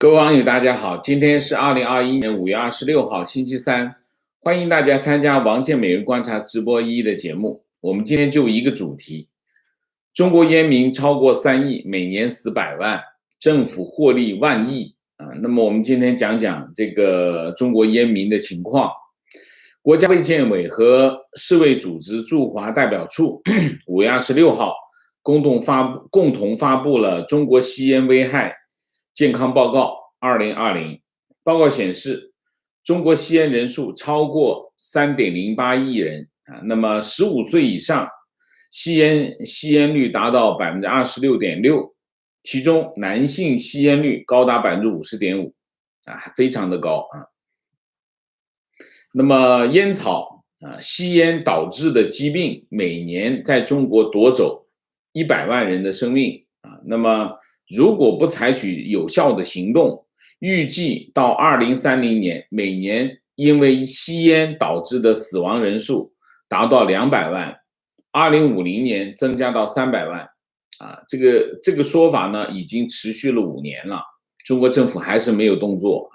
各位网友，大家好，今天是2021年5月26号，星期三，欢迎大家参加王健每日观察直播的节目。我们今天就一个主题：中国烟民超过3亿，每年死100万，政府获利万亿那么我们今天讲讲这个中国烟民的情况。国家卫健委和世卫组织驻华代表处5月26号共同发布了《中国吸烟危害健康报告2020》。报告显示，中国吸烟人数超过 3.08 亿人那么15岁以上吸烟率达到 26.6%， 其中男性吸烟率高达 50.5%非常的高那么烟草吸烟导致的疾病每年在中国夺走100万人的生命那么如果不采取有效的行动，预计到2030年，每年因为吸烟导致的死亡人数达到200万，2050年增加到300万这个说法呢已经持续了5年了，中国政府还是没有动作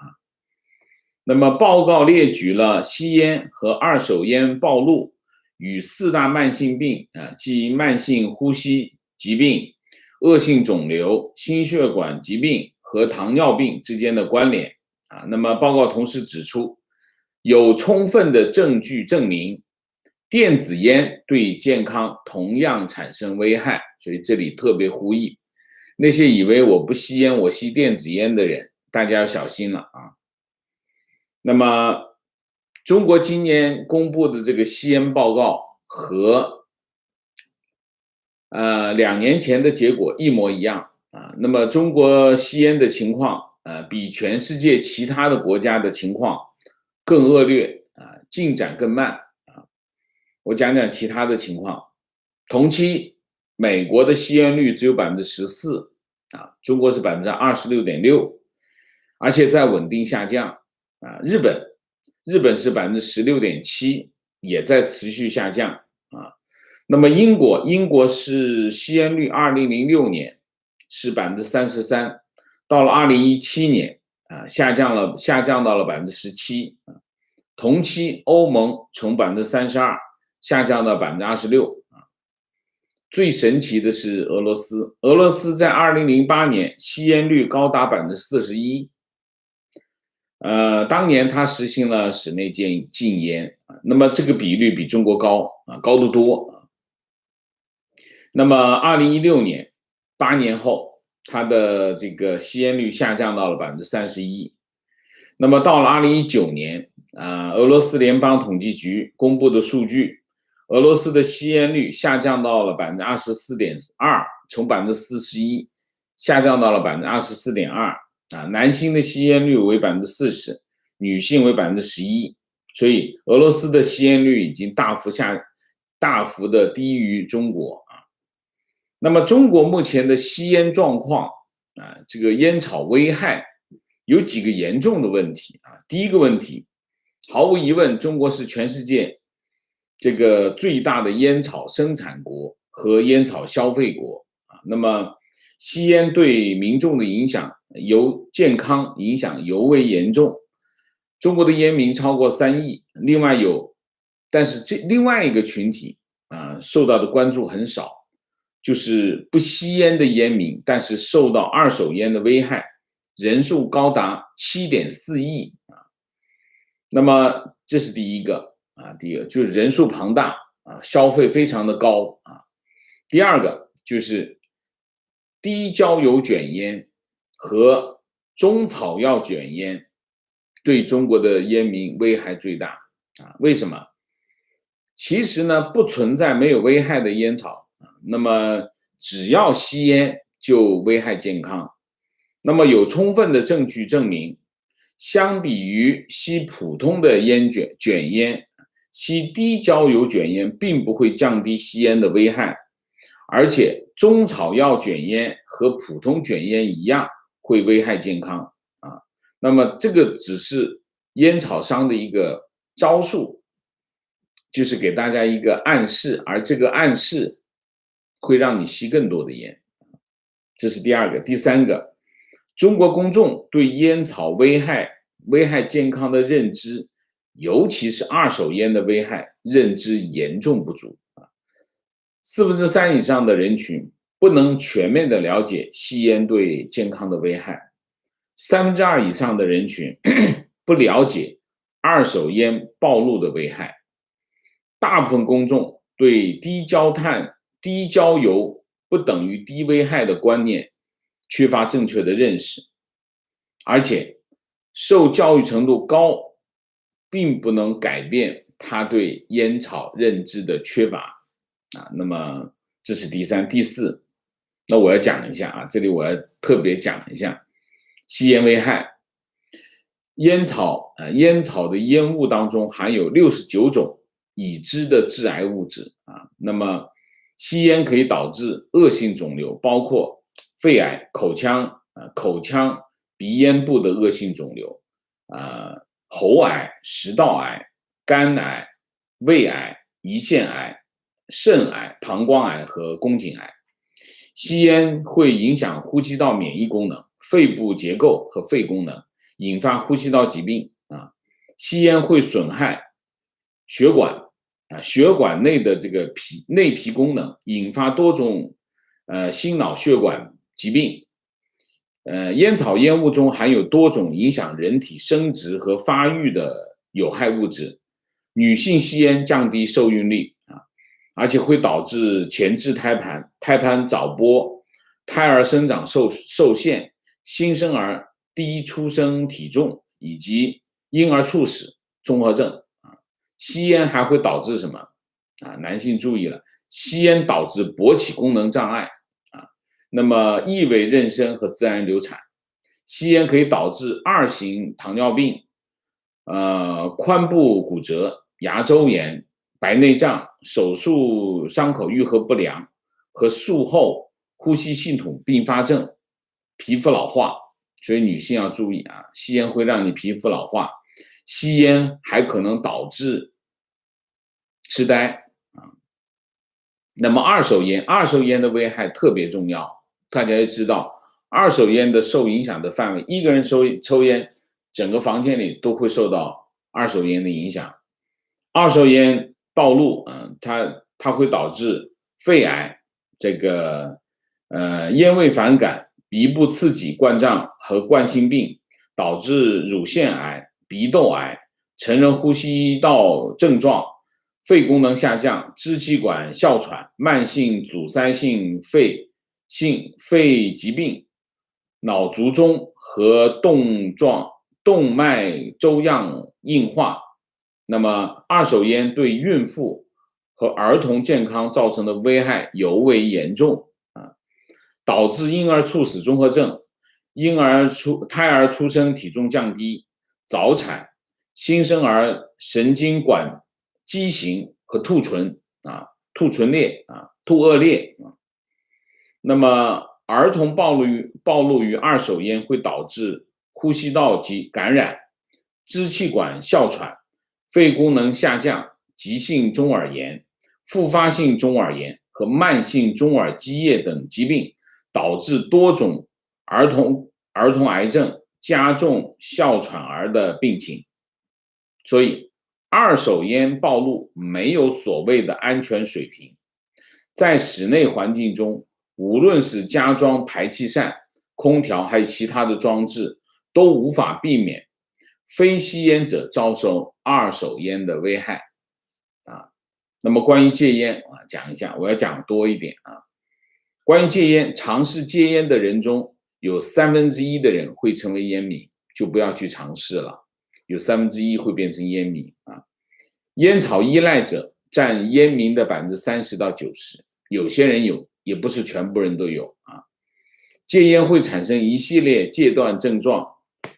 那么报告列举了吸烟和二手烟暴露与4大慢性病即慢性呼吸疾病、恶性肿瘤、心血管疾病和糖尿病之间的关联那么报告同时指出，有充分的证据证明电子烟对健康同样产生危害，所以这里特别呼吁那些以为我不吸烟我吸电子烟的人，大家要小心了那么中国今年公布的这个吸烟报告和2年前的结果一模一样那么中国吸烟的情况比全世界其他的国家的情况更恶劣进展更慢我讲讲其他的情况。同期美国的吸烟率只有 14% 中国是 26.6%， 而且在稳定下降日本是 16.7%， 也在持续下降那么英国是吸烟率2006年是 33%， 到了2017年下降到了 17%， 同期欧盟从 32% 下降到 26%最神奇的是俄罗斯在2008年吸烟率高达 41%当年他实行了室内禁烟那么这个比率比中国高得多那么2016年8年后，他的这个吸烟率下降到了 31%那么到了2019年俄罗斯联邦统计局公布的数据，俄罗斯的吸烟率下降到了 24.2%， 从 41% 下降到了 24.2%男性的吸烟率为 40%， 女性为 11%， 所以俄罗斯的吸烟率已经大幅的低于中国那么中国目前的吸烟状况这个烟草危害有几个严重的问题第一个问题，毫无疑问，中国是全世界这个最大的烟草生产国和烟草消费国那么吸烟对民众的影响健康影响尤为严重。中国的烟民超过3亿，但是另外一个群体受到的关注很少，就是不吸烟的烟民，但是受到二手烟的危害，人数高达 7.4 亿那么这是第一个就是人数庞大消费非常的高第二个就是低焦油卷烟和中草药卷烟对中国的烟民危害最大为什么？其实呢，不存在没有危害的烟草那么只要吸烟就危害健康。那么有充分的证据证明，相比于吸普通的卷烟，吸低焦油卷烟并不会降低吸烟的危害，而且中草药卷烟和普通卷烟一样会危害健康那么这个只是烟草商的一个招数，就是给大家一个暗示，而这个暗示会让你吸更多的烟，这是第二个。第三个，中国公众对烟草危害健康的认知，尤其是二手烟的危害认知严重不足，3%以上的人群不能全面的了解吸烟对健康的危害，2%以上的人群不了解二手烟暴露的危害，大部分公众对低焦炭、低焦油不等于低危害的观念缺乏正确的认识，而且受教育程度高，并不能改变他对烟草认知的缺乏那么这是第三。第四，那我要讲一下这里我要特别讲一下吸烟危害。烟草的烟雾当中含有69种已知的致癌物质那么吸烟可以导致恶性肿瘤，包括肺癌、口腔、鼻咽部的恶性肿瘤喉癌、食道癌、肝癌、胃癌、胰腺癌、肾癌、膀胱癌和宫颈癌。吸烟会影响呼吸道免疫功能、肺部结构和肺功能，引发呼吸道疾病吸烟会损害血管血管内的这个内皮功能，引发多种心脑血管疾病。烟草烟雾中含有多种影响人体生殖和发育的有害物质，女性吸烟降低受孕率而且会导致前置胎盘早剥、胎儿生长受限、新生儿低出生体重以及婴儿猝死综合症吸烟还会导致什么男性注意了，吸烟导致勃起功能障碍那么异位妊娠和自然流产。吸烟可以导致2型糖尿病、髋部骨折、牙周炎、白内障、手术伤口愈合不良和术后呼吸系统并发症、皮肤老化。所以女性要注意吸烟会让你皮肤老化，吸烟还可能导致痴呆那么二手烟的危害特别重要，大家要知道二手烟的受影响的范围，一个人抽烟，整个房间里都会受到二手烟的影响。二手烟暴露它会导致肺癌、这个烟味反感、鼻部刺激、冠胀和冠心病，导致乳腺癌、鼻窦癌、成人呼吸道症状、肺功能下降、支气管哮喘、慢性阻塞性肺疾病、脑卒中和动脉粥样硬化。那么二手烟对孕妇和儿童健康造成的危害尤为严重导致婴儿猝死综合症、胎儿出生体重降低、早产、新生儿神经管畸形和兔唇裂兔腭裂那么儿童暴露于二手烟会导致呼吸道及感染、支气管哮喘、肺功能下降、急性中耳炎、复发性中耳炎和慢性中耳积液等疾病，导致多种儿童癌症、加重哮喘儿的病情。所以二手烟暴露没有所谓的安全水平，在室内环境中，无论是加装排气扇、空调还有其他的装置，都无法避免非吸烟者遭受二手烟的危害那么关于戒烟讲一下，我要讲多一点关于戒烟，尝试戒烟的人中有1/3的人会成为烟民，就不要去尝试了，有1/3会变成烟民烟草依赖者占烟民的30%到90%，有些人有，也不是全部人都有戒烟会产生一系列戒断症状，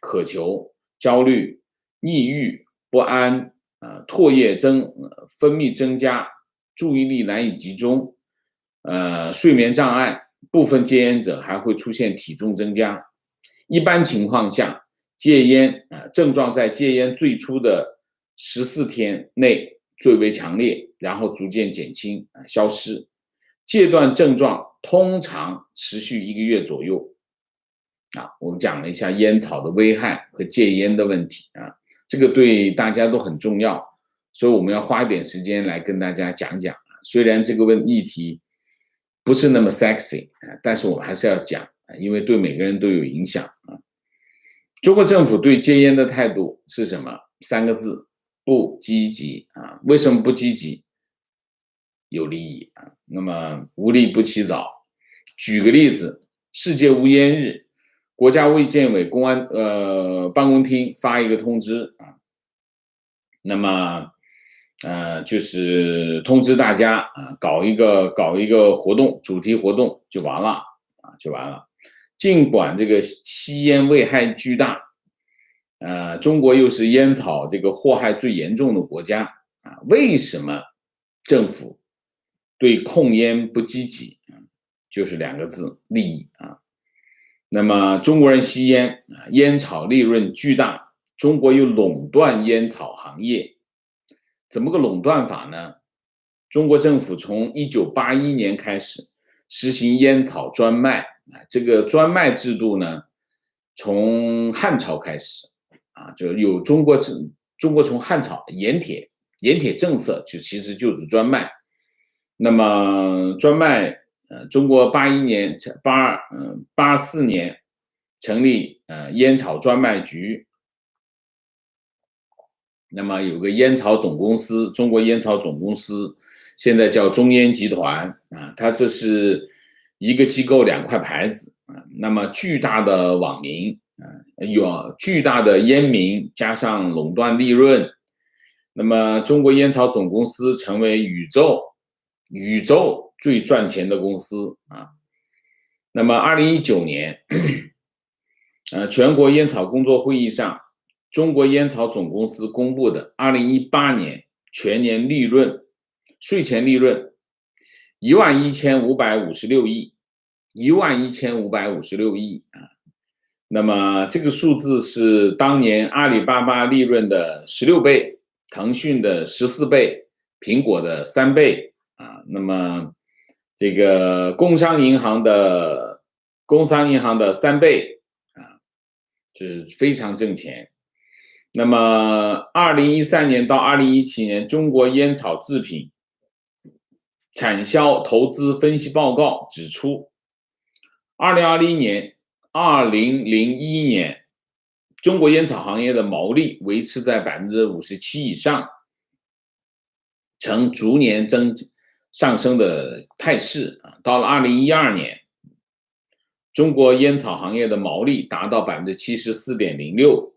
渴求、焦虑、抑郁、不安唾液分泌增加，注意力难以集中睡眠障碍，部分戒烟者还会出现体重增加。一般情况下，戒烟症状在戒烟最初的14天内最为强烈，然后逐渐减轻消失。戒断症状通常持续1个月左右。我们讲了一下烟草的危害和戒烟的问题这个对大家都很重要，所以我们要花一点时间来跟大家讲讲虽然这个议题不是那么 sexy 但是我们还是要讲因为对每个人都有影响中国政府对戒烟的态度是什么？3个字：不积极为什么不积极？有利益那么无利不起早。举个例子，世界无烟日，国家卫健委公安办公厅发一个通知那么就是通知大家搞一个活动，主题活动就完了尽管这个吸烟危害巨大中国又是烟草这个祸害最严重的国家为什么政府对控烟不积极？就是2个字：利益那么中国人吸烟烟草利润巨大，中国又垄断烟草行业，怎么个垄断法呢？中国政府从1981年开始实行烟草专卖这个专卖制度呢，从汉朝开始就有中国从汉朝盐铁政策就其实就是专卖。那么专卖中国81年84年成立烟草专卖局，那么有个烟草总公司，中国烟草总公司现在叫中烟集团它这是一个机构2块牌子那么巨大的网民有巨大的烟民加上垄断利润，那么中国烟草总公司成为宇宙最赚钱的公司那么2019年全国烟草工作会议上，中国烟草总公司公布的2018年全年利润税前利润11556亿11556亿那么这个数字是当年阿里巴巴利润的16倍，腾讯的14倍，苹果的3倍那么这个工商银行的3倍就是非常挣钱。那么2013年到2017年中国烟草制品产销投资分析报告指出2001年中国烟草行业的毛利维持在57%以上，呈逐年上升的态势到了2012年中国烟草行业的毛利达到 74.06%，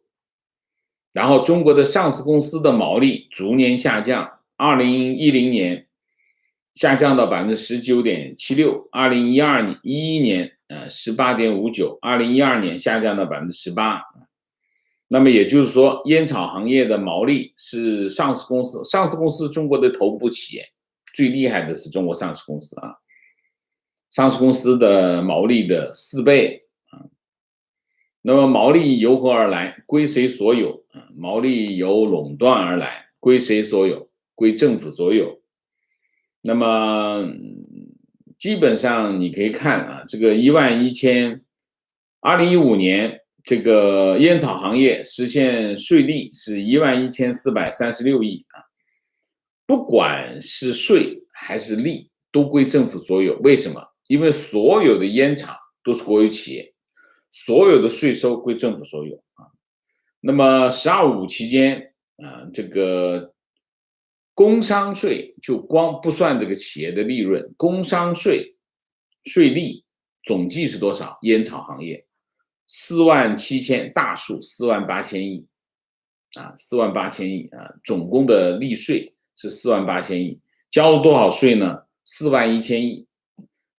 然后中国的上市公司的毛利逐年下降，2010年下降到 19.76%， 2011年18.59%， 2012年下降到 18%。 那么也就是说烟草行业的毛利是上市公司中国的头部企业最厉害的是中国上市公司上市公司的毛利的4倍那么毛利由何而来？归谁所有？毛利由垄断而来，归谁所有？归政府所有。那么基本上你可以看这个2015年这个烟草行业实现税利是11436亿不管是税还是利都归政府所有。为什么？因为所有的烟厂都是国有企业，所有的税收归政府所有那么“15”期间这个工商税就光不算这个企业的利润，工商税税利总计是多少？烟草行业47000大数48000亿48000亿总共的利税是48000亿，交了多少税呢？41000亿，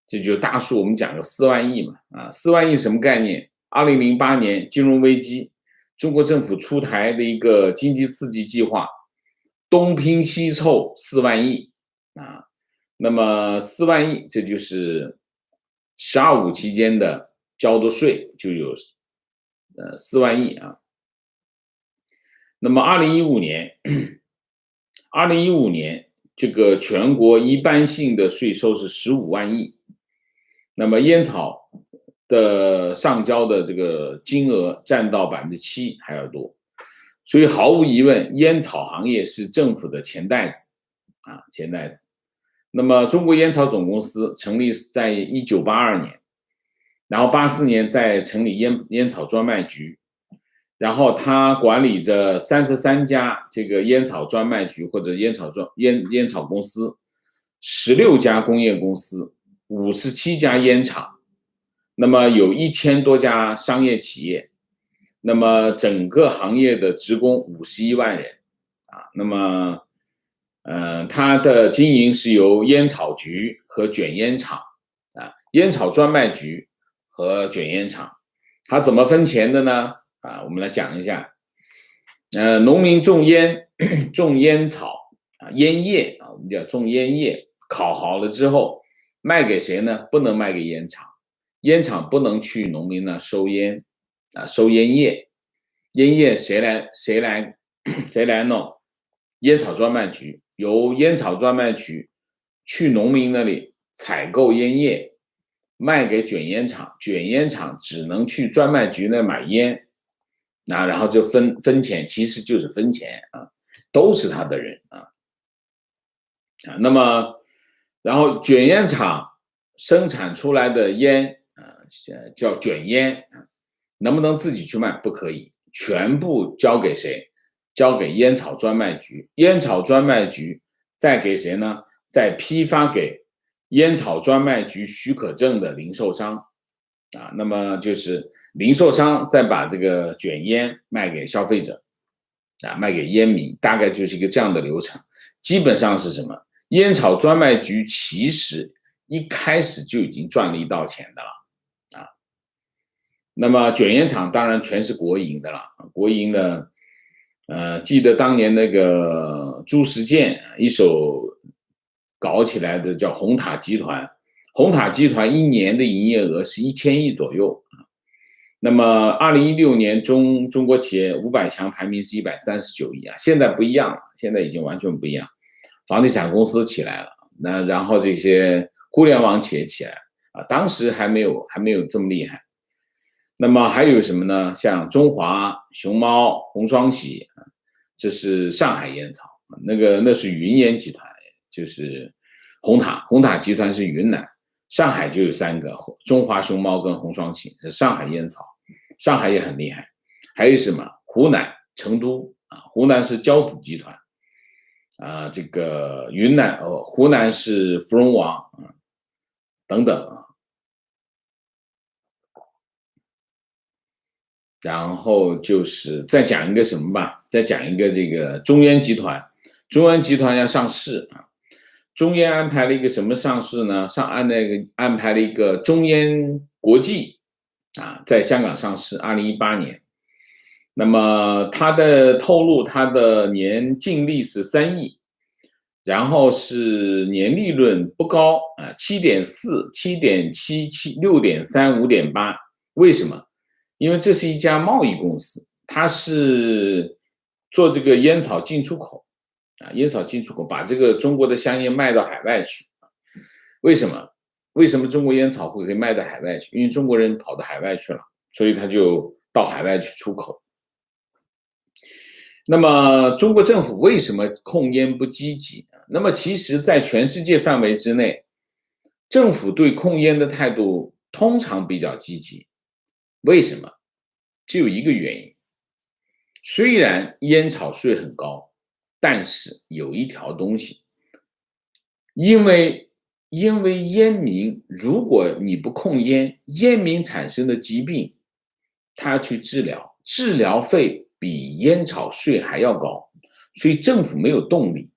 这就大数我们讲个4万亿嘛4万亿什么概念？2008年金融危机，中国政府出台的一个经济刺激计划，东拼西凑4万亿那么4万亿这就是“15”期间的交的税就有4万亿那么2015年这个全国一般性的税收是15万亿，那么烟草的上交的这个金额占到7%还要多，所以毫无疑问，烟草行业是政府的钱袋子啊，钱袋子。那么，中国烟草总公司成立是在1982年，然后84年再成立烟草专卖局，然后它管理着33家这个烟草专卖局或者烟草公司，16家工业公司，57家烟厂，那么有1000多家商业企业，那么整个行业的职工51万人啊，那么它的经营是由烟草局和卷烟厂啊，烟草专卖局和卷烟厂，它怎么分钱的呢？啊，我们来讲一下。农民种烟、种烟草啊，烟叶啊，我们叫种烟叶，烤好了之后卖给谁呢？不能卖给烟厂，烟厂不能去农民那收烟啊，收烟叶，烟叶谁来弄？烟草专卖局，由烟草专卖局去农民那里采购烟叶，卖给卷烟厂，卷烟厂只能去专卖局那买烟，然后就分钱，其实就是分钱啊，都是他的人啊。那么，然后卷烟厂生产出来的烟叫卷烟，能不能自己去卖？不可以，全部交给谁？交给烟草专卖局，烟草专卖局再给谁呢？再批发给烟草专卖局许可证的零售商啊，那么就是零售商再把这个卷烟卖给消费者啊，卖给烟民，大概就是一个这样的流程。基本上是什么？烟草专卖局其实一开始就已经赚了一道钱的了啊。那么卷烟厂当然全是国营的了，国营的。记得当年那个朱时健一手搞起来的叫红塔集团，红塔集团一年的营业额是1000亿左右。那么2016年中国企业500强排名是139亿啊，现在不一样了，现在已经完全不一样，房地产公司起来了，然后这些互联网企业起来了啊，当时还没有这么厉害。那么还有什么呢？像中华、熊猫、红双喜，这是上海烟草，那是云烟集团，就是红塔集团是云南，上海就有3个，中华熊猫跟红双喜是上海烟草，上海也很厉害。还有什么？湖南成都啊，湖南是交子集团啊，这个湖南是芙蓉王啊，等等啊。然后就是再讲一个什么吧，再讲一个这个中烟集团，中烟集团要上市啊，中烟安排了一个什么上市呢？安排了一个中烟国际啊，在香港上市，2018年。那么它的透露，它的年净利是3亿，然后是年利润不高啊，7.4、7.7、6.3、5.8，为什么？因为这是一家贸易公司，它是做这个烟草进出口啊，烟草进出口，把这个中国的香烟卖到海外去。为什么？为什么中国烟草会可以卖到海外去？因为中国人跑到海外去了，所以他就到海外去出口。那么中国政府为什么控烟不积极？那么其实在全世界范围之内，政府对控烟的态度通常比较积极。为什么？只有一个原因，虽然烟草税很高，但是有一条东西，因为烟民，如果你不控烟，烟民产生的疾病，他要去治疗，治疗费比烟草税还要高，所以政府没有动力。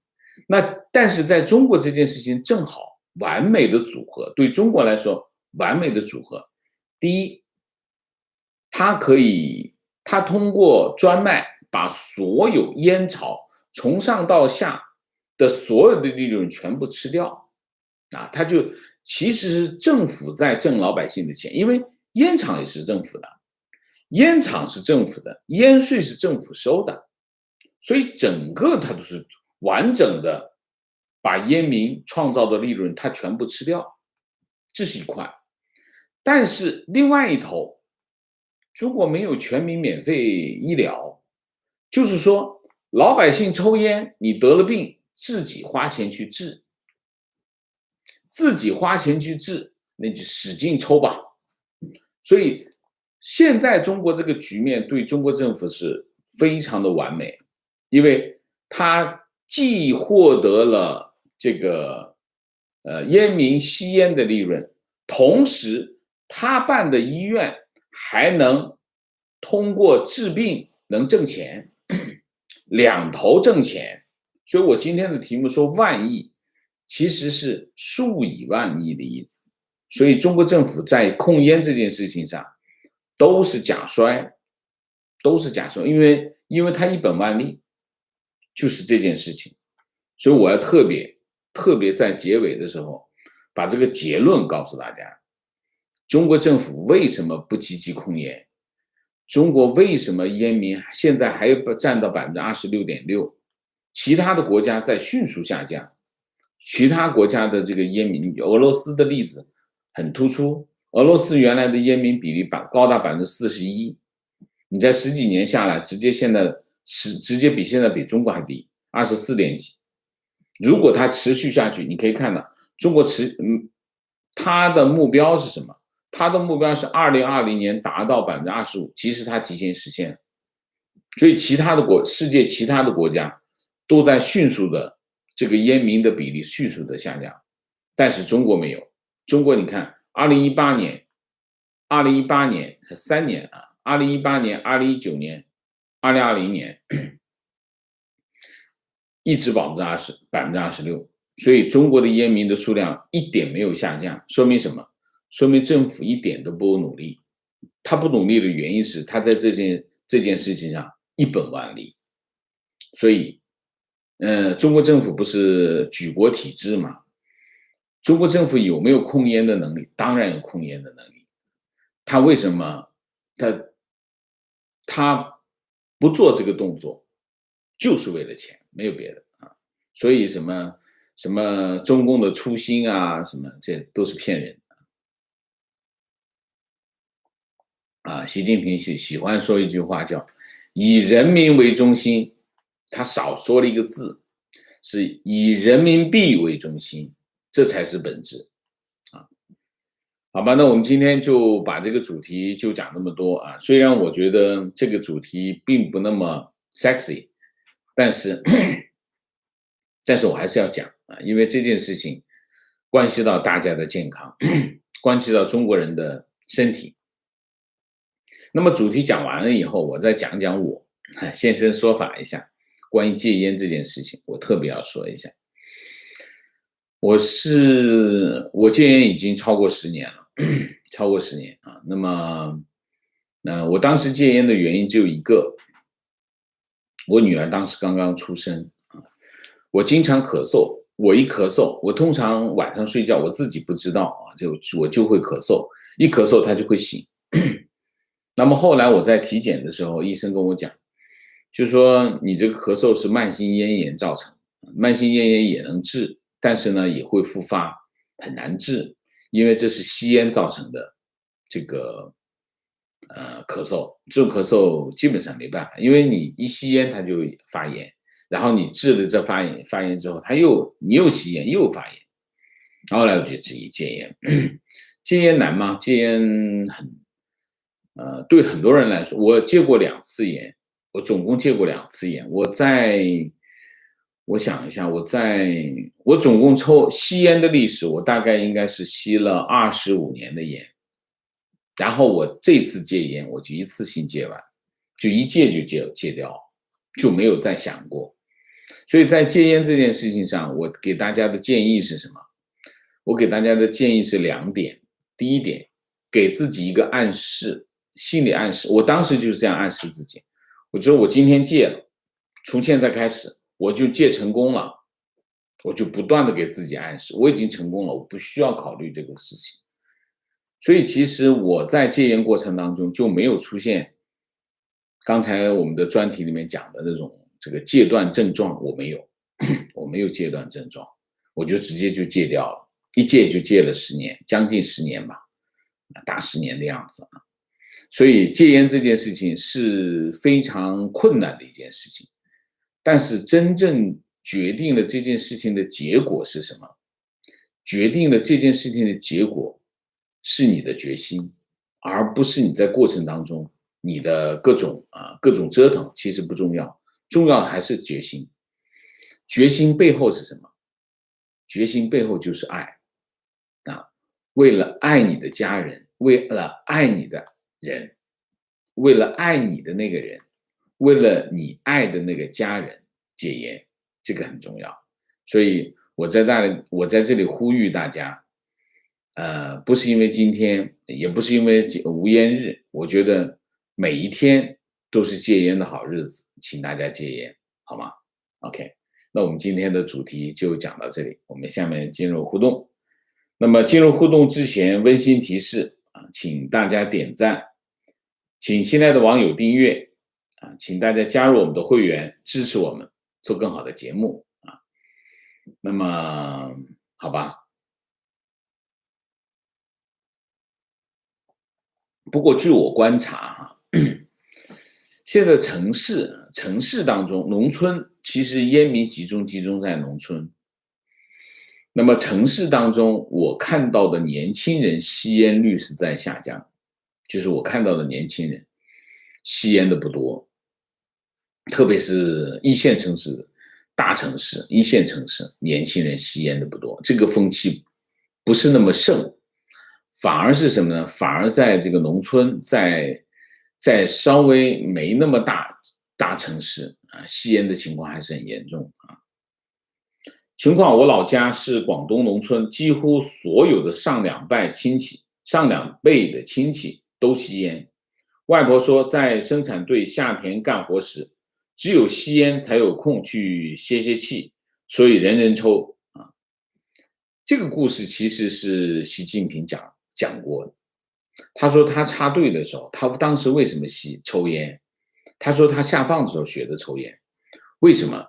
但是在中国这件事情正好完美的组合，对中国来说完美的组合。第一，他通过专卖把所有烟草从上到下的所有的利润全部吃掉啊，他就其实是政府在挣老百姓的钱，因为烟厂也是政府的，烟厂是政府的，烟税是政府收的，所以整个它都是完整的把烟民创造的利润它全部吃掉，这是一块。但是另外一头，中国没有全民免费医疗，就是说老百姓抽烟，你得了病自己花钱去治，自己花钱去治，那就使劲抽吧。所以现在中国这个局面对中国政府是非常的完美，因为他既获得了这个烟民吸烟的利润，同时他办的医院还能通过治病能挣钱，两头挣钱。所以我今天的题目说万亿，其实是数以万亿的意思。所以中国政府在控烟这件事情上都是假摔，因为它一本万利，就是这件事情。所以我要特别在结尾的时候把这个结论告诉大家：中国政府为什么不积极控烟？中国为什么烟民现在还占到26.6%？其他的国家在迅速下降，其他国家的这个烟民，俄罗斯的例子很突出，俄罗斯原来的烟民比例高达41%，你在10几年下来，直接比现在比中国还低，24点几。如果它持续下去，你可以看到中国它的目标是什么？它的目标是2020年达到25%，其实它提前实现了。所以世界其他的国家都在迅速的这个烟民的比例迅速的下降，但是中国没有。中国你看2018年3年啊，2018年、2019年、2020年一直26%，所以中国的烟民的数量一点没有下降，说明什么？说明政府一点都不努力。他不努力的原因是他在这件事情上一本万利。所以中国政府不是举国体制吗？中国政府有没有控烟的能力？当然有控烟的能力。他为什么他不做这个动作？就是为了钱，没有别的啊。所以什么中共的初心啊，什么这都是骗人啊。习近平喜欢说一句话叫以人民为中心，他少说了一个字，是以人民币为中心，这才是本质啊。好吧，那我们今天就把这个主题就讲那么多啊。虽然我觉得这个主题并不那么 sexy， 但是我还是要讲啊，因为这件事情关系到大家的健康，关系到中国人的身体。那么主题讲完了以后，我再讲讲我现身说法一下关于戒烟这件事情，我特别要说一下。我戒烟已经超过10年了，超过10年啊。那么我当时戒烟的原因只有一个，我女儿当时刚刚出生啊，我经常咳嗽，我一咳嗽，我通常晚上睡觉我自己不知道啊，我就会咳嗽，一咳嗽她就会醒。那么后来我在体检的时候，医生跟我讲，就是说你这个咳嗽是慢性咽炎造成，慢性咽炎也能治，但是呢也会复发，很难治，因为这是吸烟造成的这个咳嗽。这种咳嗽基本上没办法，因为你一吸烟它就发炎，然后你治了这发炎之后，你又吸烟又发炎。后来我就自己戒烟。戒烟难吗？戒烟对很多人来说，我戒过2次烟，我总共戒过2次烟。我想一下，我总共吸烟的历史，我大概应该是吸了25年的烟。然后我这次戒烟，我就一次性戒完，就一戒就戒掉，就没有再想过。所以在戒烟这件事情上，我给大家的建议是什么？我给大家的建议是2点。第一点，给自己一个暗示，心理暗示。我当时就是这样暗示自己，我说我今天戒了，从现在开始我就戒成功了，我就不断的给自己暗示，我已经成功了，我不需要考虑这个事情。所以其实我在戒烟过程当中就没有出现刚才我们的专题里面讲的那种这个戒断症状，我没有戒断症状，我就直接就戒掉了，一戒就戒了10年，将近10年吧。大10年的样子啊。所以戒烟这件事情是非常困难的一件事情，但是真正决定了这件事情的结果是什么？决定了这件事情的结果是你的决心，而不是你在过程当中你的各种折腾，其实不重要，重要的还是决心。决心背后是什么？决心背后就是爱啊！为了爱你的家人，为了爱你的人，为了爱你的那个人，为了你爱的那个家人戒烟，这个很重要。所以我在这里呼吁大家，不是因为今天，也不是因为无烟日，我觉得每一天都是戒烟的好日子，请大家戒烟，好吗 ？OK，那我们今天的主题就讲到这里，我们下面进入互动。那么进入互动之前，温馨提示啊，请大家点赞，请新来的网友订阅啊，请大家加入我们的会员，支持我们做更好的节目啊。那么好吧，不过据我观察哈，现在城市当中，农村其实烟民集中在农村。那么城市当中，我看到的年轻人吸烟率是在下降，就是我看到的年轻人吸烟的不多，特别是一线城市、大城市、一线城市，年轻人吸烟的不多，这个风气不是那么盛，反而是什么呢？反而在这个农村，在稍微没那么大城市啊，吸烟的情况还是很严重啊。情况，我老家是广东农村，几乎所有的上两辈的亲戚都吸烟。外婆说，在生产队下田干活时，只有吸烟才有空去歇气，所以人人抽啊。这个故事其实是习近平讲过的。他说他插队的时候，他当时为什么抽烟？他说他下放的时候学的抽烟，为什么？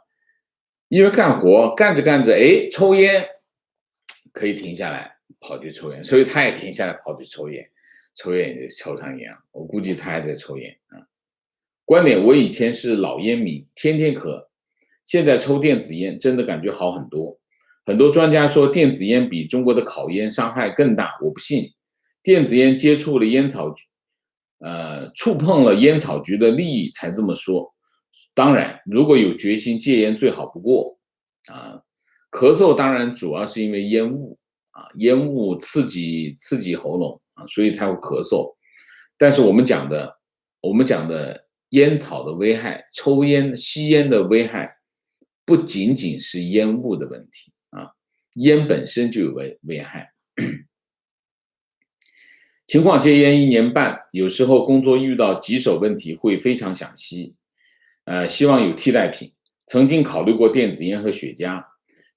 因为干活干着干着，哎，抽烟可以停下来跑去抽烟，所以他也停下来跑去抽烟，抽烟也就抽上烟，我估计他还在抽烟啊。观点：我以前是老烟民，天天咳，现在抽电子烟真的感觉好很多。很多专家说电子烟比中国的烤烟伤害更大，我不信。电子烟接触了烟草局，触碰了烟草局的利益才这么说。当然，如果有决心戒烟，最好不过啊。咳嗽当然主要是因为烟雾啊，烟雾刺激喉咙啊，所以才会咳嗽。但是我们讲的烟草的危害，吸烟的危害，不仅仅是烟雾的问题啊，烟本身就有危害。情况戒烟1年半，有时候工作遇到棘手问题，会非常想吸，希望有替代品。曾经考虑过电子烟和雪茄，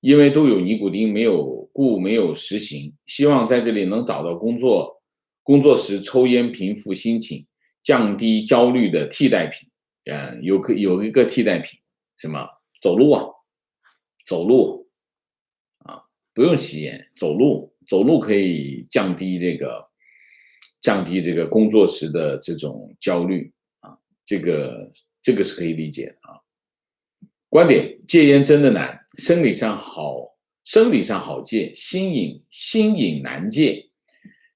因为都有尼古丁，没有实行。希望在这里能找到工作时抽烟平复心情、降低焦虑的替代品。有一个替代品，什么？走路啊，不用吸烟，走路可以降低这个工作时的这种焦虑啊，这个是可以理解的啊。观点：戒烟真的难，生理上好戒，心瘾难戒。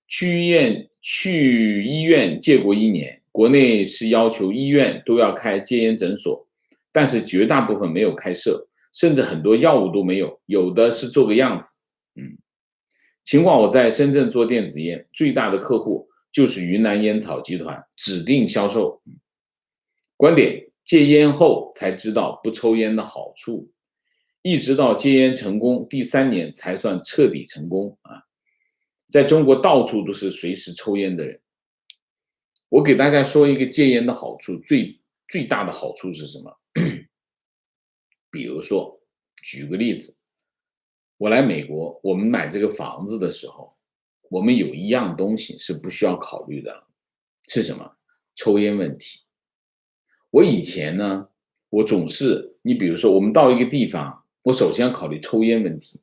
去医院戒过1年，国内是要求医院都要开戒烟诊所，但是绝大部分没有开设，甚至很多药物都没有，有的是做个样子。情况，我在深圳做电子烟，最大的客户就是云南烟草集团指定销售。观点：戒烟后才知道不抽烟的好处，一直到戒烟成功第3年才算彻底成功啊！在中国到处都是随时抽烟的人。我给大家说一个戒烟的好处，最大的好处是什么？比如说，举个例子，我来美国，我们买这个房子的时候，我们有一样东西是不需要考虑的，是什么？抽烟问题。我以前呢，我总是，你比如说，我们到一个地方，我首先要考虑抽烟问题，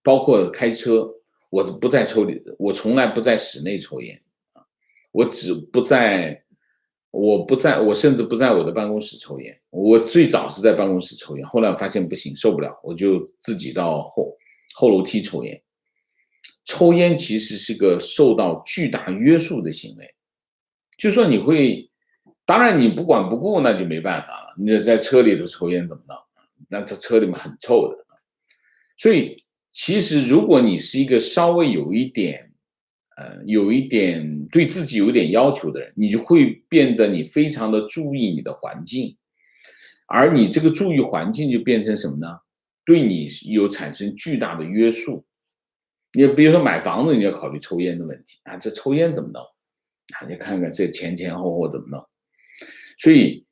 包括开车，我不再抽，我从来不在室内抽烟，我只不在，我甚至不在我的办公室抽烟。我最早是在办公室抽烟，后来发现不行，受不了，我就自己到后楼梯抽烟。抽烟其实是个受到巨大约束的行为，就说你会，当然你不管不顾那就没办法了，你在车里头抽烟怎么弄？那这车里面很臭的。所以其实如果你是一个稍微有一点对自己有点要求的人，你就会变得你非常的注意你的环境，而你这个注意环境就变成什么呢？对你有产生巨大的约束。你比如说买房子，你要考虑抽烟的问题啊，这抽烟怎么弄啊？你看看这前后怎么弄。所以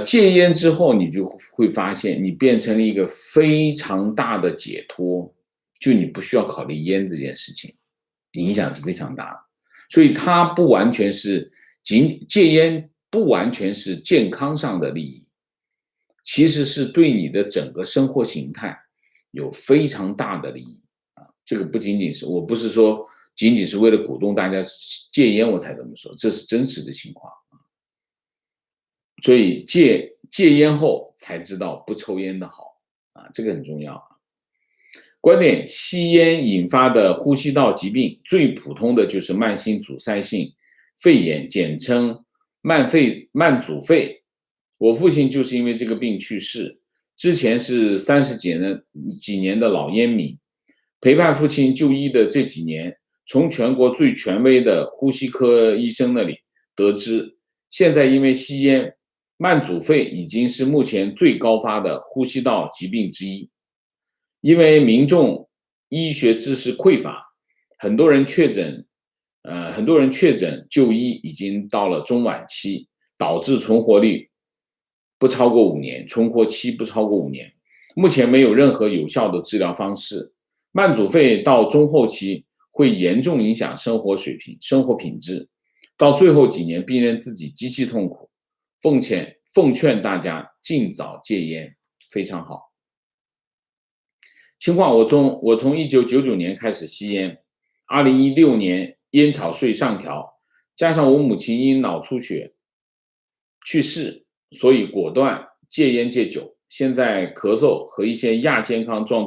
戒烟之后，你就会发现你变成了一个非常大的解脱，就你不需要考虑烟这件事情，影响是非常大的。所以它不完全是戒烟，不完全是健康上的利益，其实是对你的整个生活形态有非常大的利益啊。这个不仅仅是，我不是说仅仅是为了鼓动大家戒烟我才这么说，这是真实的情况。所以戒烟后才知道不抽烟的好啊，这个很重要。观点：吸烟引发的呼吸道疾病最普通的就是慢性阻塞性肺炎，简称慢阻肺。我父亲就是因为这个病去世，之前是30几年的老烟民，陪伴父亲就医的这几年，从全国最权威的呼吸科医生那里得知，现在因为吸烟，慢阻肺已经是目前最高发的呼吸道疾病之一。因为民众医学知识匮乏，很多人确诊就医已经到了中晚期，导致存活期不超过5年。目前没有任何有效的治疗方式。慢阻肺到中后期会严重影响生活品质，到最后几年，病人自己极其痛苦。奉劝大家尽早戒烟，非常好。情况：我从1999年开始吸烟，2016年烟草税上调，加上我母亲因脑出血去世，所以果断戒烟戒酒。现在咳嗽和一些亚健康状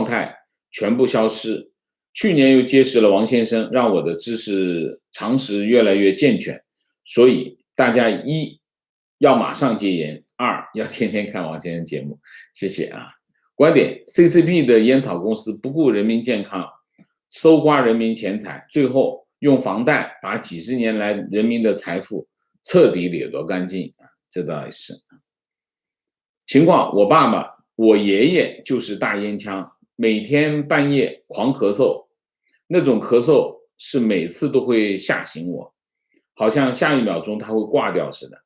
态全部消失。去年又结识了王先生，让我的常识越来越健全。所以大家一要马上戒烟，二要天天看王先生节目。谢谢啊。观点： CCP 的烟草公司不顾人民健康，搜刮人民钱财，最后用房贷把几十年来人民的财富彻底掠夺干净，这倒也是。情况：我爷爷就是大烟枪，每天半夜狂咳嗽，那种咳嗽是每次都会吓醒我，好像下一秒钟他会挂掉似的，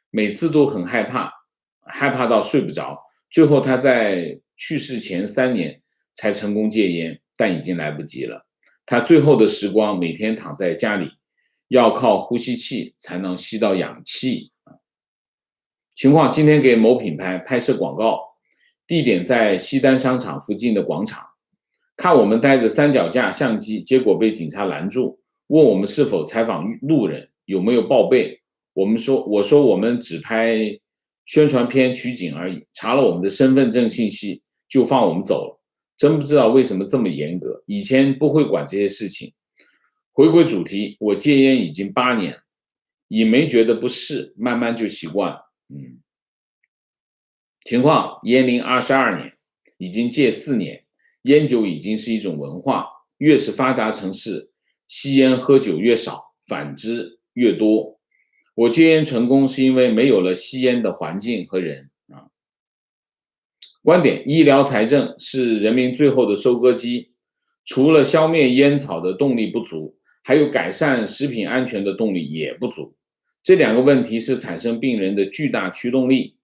每次都很害怕到睡不着。最后他在去世前3年才成功戒烟，但已经来不及了。他最后的时光每天躺在家里，要靠呼吸器才能吸到氧气。情况：今天给某品牌拍摄广告，地点在西单商场附近的广场，看我们带着3脚架相机，结果被警察拦住，问我们是否采访路人，有没有报备。我说我们只拍宣传片取景而已，查了我们的身份证信息就放我们走了。真不知道为什么这么严格，以前不会管这些事情。回归主题，我戒烟已经8年，也没觉得不适，慢慢就习惯了。情况：烟龄22年，已经戒4年，烟酒已经是一种文化，越是发达城市，吸烟喝酒越少，反之越多。我戒烟成功是因为没有了吸烟的环境和人。观点：医疗财政是人民最后的收割机，除了消灭烟草的动力不足，还有改善食品安全的动力也不足。这2个问题是产生病人的巨大驱动力，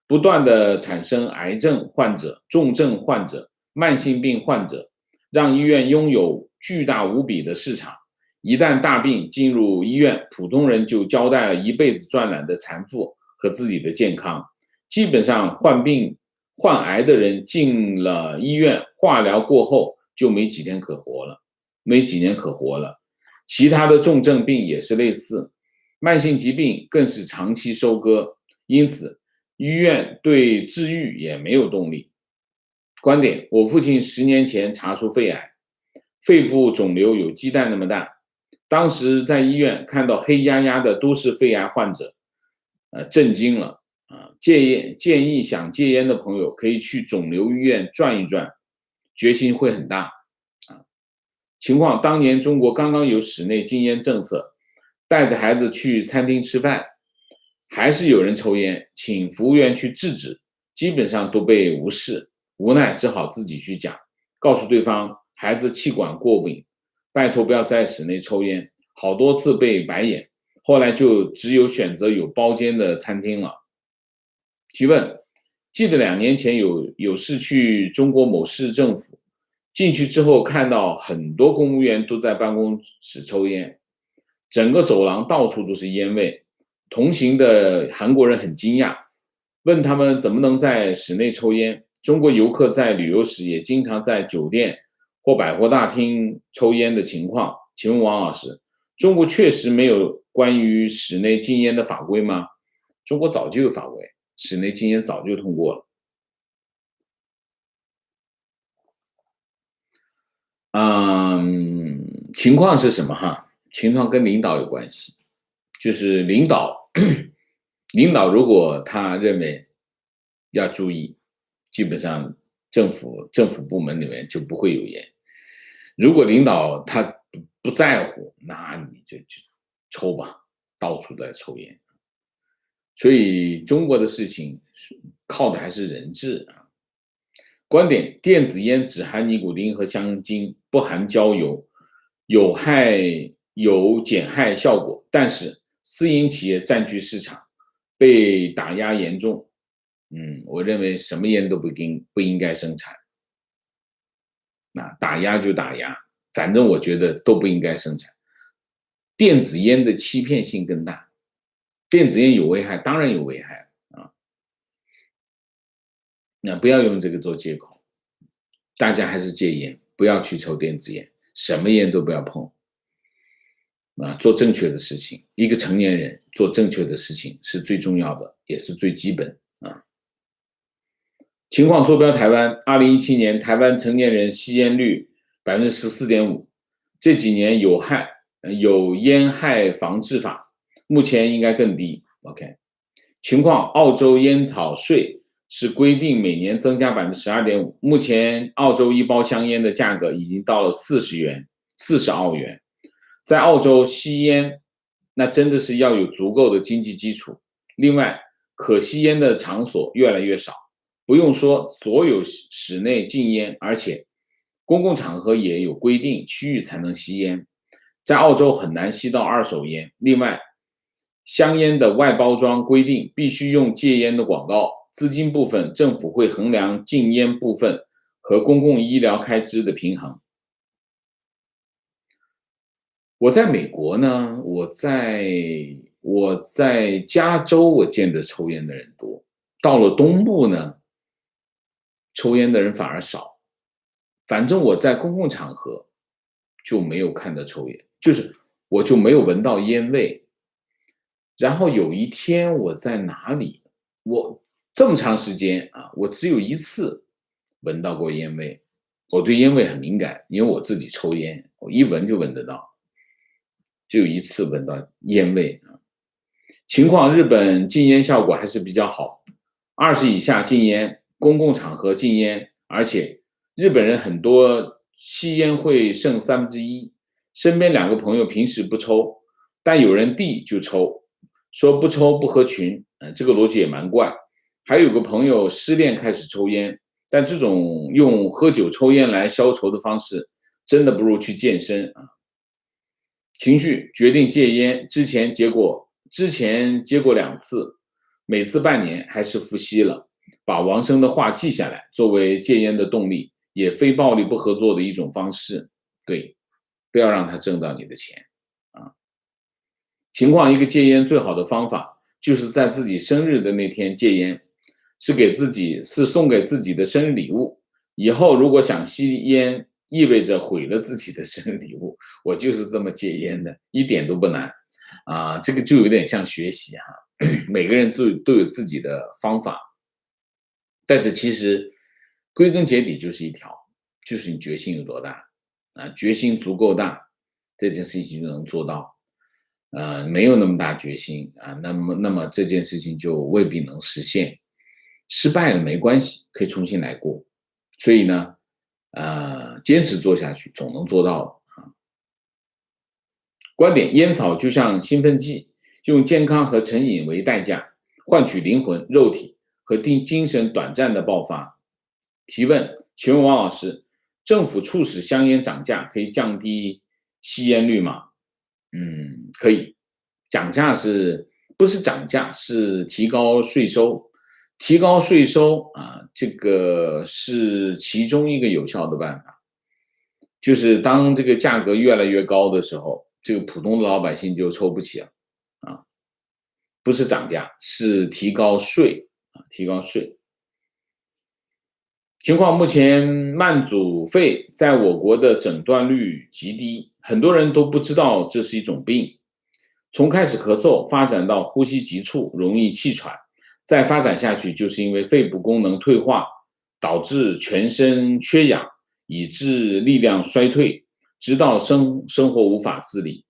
不断的产生癌症患者、重症患者、慢性病患者，让医院拥有巨大无比的市场。一旦大病进入医院，普通人就交代了一辈子赚来的财富和自己的健康。基本上患癌的人进了医院，化疗过后就没几天可活了，没几年可活了。其他的重症病也是类似，慢性疾病更是长期收割，因此医院对治愈也没有动力。观点：我父亲10年前查出肺癌，肺部肿瘤有鸡蛋那么大，当时在医院看到黑压压的都是肺癌患者，震惊了。建议想戒烟的朋友可以去肿瘤医院转一转，决心会很大。情况：当年中国刚刚有室内禁烟政策，带着孩子去餐厅吃饭，还是有人抽烟，请服务员去制止，基本上都被无视，无奈只好自己去讲，告诉对方孩子气管过敏，拜托不要在室内抽烟，好多次被白眼，后来就只有选择有包间的餐厅了。提问：记得2年前有事去中国某市政府，进去之后看到很多公务员都在办公室抽烟，整个走廊到处都是烟味。同行的韩国人很惊讶，问他们怎么能在室内抽烟。中国游客在旅游时也经常在酒店或百货大厅抽烟的情况，请问王老师，中国确实没有关于室内禁烟的法规吗？中国早就有法规，室内禁烟早就通过了。情况是什么哈？情况跟领导有关系，就是领导如果他认为要注意，基本上政府部门里面就不会有烟。如果领导他不在乎，那你就抽吧，到处在抽烟。所以中国的事情靠的还是人治啊。观点：电子烟只含尼古丁和香精，不含焦油，有减害效果，但是私营企业占据市场，被打压严重。我认为什么烟都不应该生产。那打压就打压，反正我觉得都不应该生产。电子烟的欺骗性更大，电子烟有危害，当然有危害啊。那不要用这个做借口，大家还是戒烟，不要去抽电子烟，什么烟都不要碰。做正确的事情，一个成年人做正确的事情是最重要的，也是最基本啊。情况坐标台湾，2017年台湾成年人吸烟率14.5%，这几年有烟害防治法，目前应该更低。OK， 情况：澳洲烟草税是规定每年增加12.5%，目前澳洲一包香烟的价格已经到了40澳元。在澳洲吸烟，那真的是要有足够的经济基础。另外，可吸烟的场所越来越少，不用说所有室内禁烟，而且公共场合也有规定区域才能吸烟。在澳洲很难吸到二手烟。另外，香烟的外包装规定必须用戒烟的广告，资金部分政府会衡量禁烟部分和公共医疗开支的平衡。我在美国呢，我在加州，我见的抽烟的人多。到了东部呢，抽烟的人反而少。反正我在公共场合就没有看到抽烟，我就没有闻到烟味。然后有一天我在哪里，我这么长时间啊，我只有一次闻到过烟味。我对烟味很敏感，因为我自己抽烟，我一闻就闻得到。只有一次闻到烟味。情况：日本禁烟效果还是比较好，20以下禁烟，公共场合禁烟，而且日本人很多吸烟会剩1/3。身边2个朋友平时不抽，但有人递就抽，说不抽不合群，这个逻辑也蛮怪。还有个朋友失恋开始抽烟，但这种用喝酒抽烟来消愁的方式，真的不如去健身啊。情绪决定戒烟，之前结果2次，每次半年，还是复吸了。把王生的话记下来，作为戒烟的动力，也非暴力不合作的一种方式。对，不要让他挣到你的钱啊。情况：一个戒烟最好的方法，就是在自己生日的那天戒烟，是送给自己的生日礼物。以后如果想吸烟，意味着毁了自己的生日礼物。我就是这么戒烟的，一点都不难啊。这个就有点像学习哈，每个人都有自己的方法，但是其实归根结底就是一条，就是你决心有多大啊，决心足够大，这件事情就能做到。没有那么大决心啊，那么这件事情就未必能实现。失败了没关系，可以重新来过。所以呢，坚持做下去，总能做到的啊。观点：烟草就像兴奋剂，用健康和成瘾为代价，换取灵魂、肉体和精神短暂的爆发。提问：请问王老师，政府促使香烟涨价，可以降低吸烟率吗？可以。涨价不是涨价，是提高税收。提高税收啊，这个是其中一个有效的办法。就是当这个价格越来越高的时候，这个普通的老百姓就抽不起了啊。不是涨价，是提高税啊，提高税。情况目前慢阻肺在我国的诊断率极低，很多人都不知道这是一种病。从开始咳嗽发展到呼吸急促、容易气喘，再发展下去就是因为肺部功能退化，导致全身缺氧，以致力量衰退，直到生活无法自理，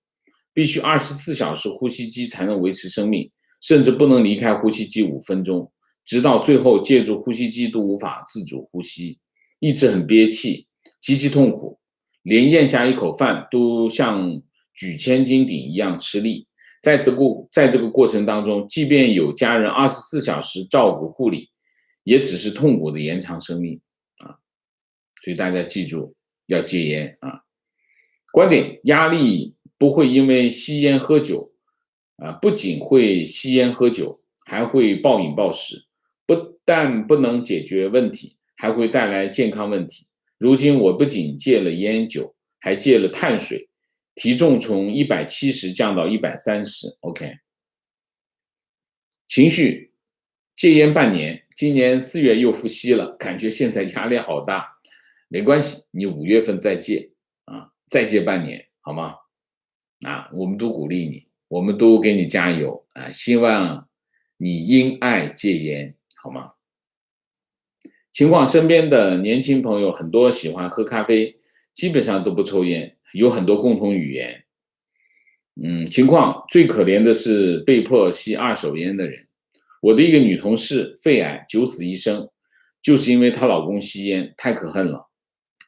必须24小时呼吸机才能维持生命，甚至不能离开呼吸机5分钟，直到最后借助呼吸机都无法自主呼吸，一直很憋气，极其痛苦，连咽下一口饭都像举千斤顶一样吃力。在这个过程当中，即便有家人24小时照顾护理，也只是痛苦的延长生命啊！所以大家记住要戒烟啊！观点：压力不会因为吸烟喝酒不仅会吸烟喝酒，还会暴饮暴食，不但不能解决问题，还会带来健康问题。如今我不仅戒了烟酒，还戒了碳水。体重从170降到130 ，OK。情绪，戒烟半年，今年4月又复吸了，感觉现在压力好大。没关系，你5月份再戒啊，再戒半年，好吗？啊，我们都鼓励你，我们都给你加油啊，希望你因爱戒烟，好吗？情况：身边的年轻朋友很多喜欢喝咖啡，基本上都不抽烟，有很多共同语言。情况最可怜的是被迫吸二手烟的人。我的一个女同事肺癌九死一生，就是因为她老公吸烟，太可恨了。